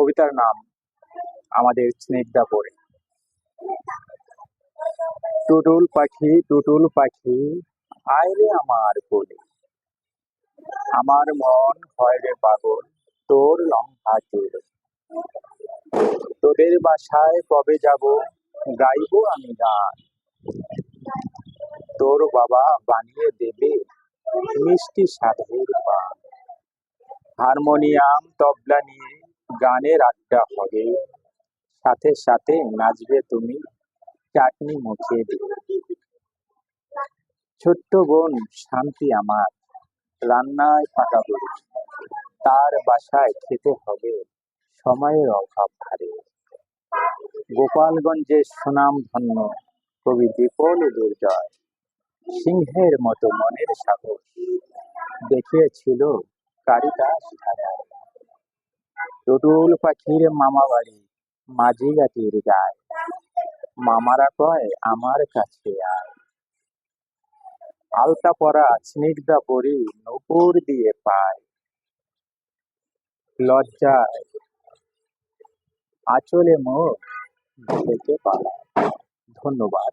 কবিতার নাম আমাদের স্নিগ্ধা পড়ে। টুটুল পাখি আয় রে আমার কোলে, আমার মন হয় রে পাগল তোর লম্বা চুলে। তোদের বাসায় কবে যাব, গাইবো আমি গান, তোর বাবা বানিয়ে দেবে মিষ্টি স্বাদের পান। হারমোনিয়াম তবলা নিয়ে গানের আড্ডা হবে, সাথে সাথে নাচবে তুমি চাটনি মুখে দিয়ে। ছোট্ট বোন শান্তি আমার রান্নায় পাকা বুড়ি, তার বাসায় খেতে হবে সময়ের অভাব ভারে। গোপালগঞ্জের সুনাম ধন্য কবি বিপুল দুর্জয়, সিংহের মতো মনের সাহস দেখিয়েছিল কারিতাস ধারায়। টুটুল পাখির মামা বাড়ি মাঝিঘাটির গায়ে, মামারা কয় আমার কাছে আয়। আলতা পরা স্নিগ্ধা পরি নূপুর দিয়ে পায়, লজ্জায় আঁচলে মুখ ঢেকে পালায়। ধন্যবাদ।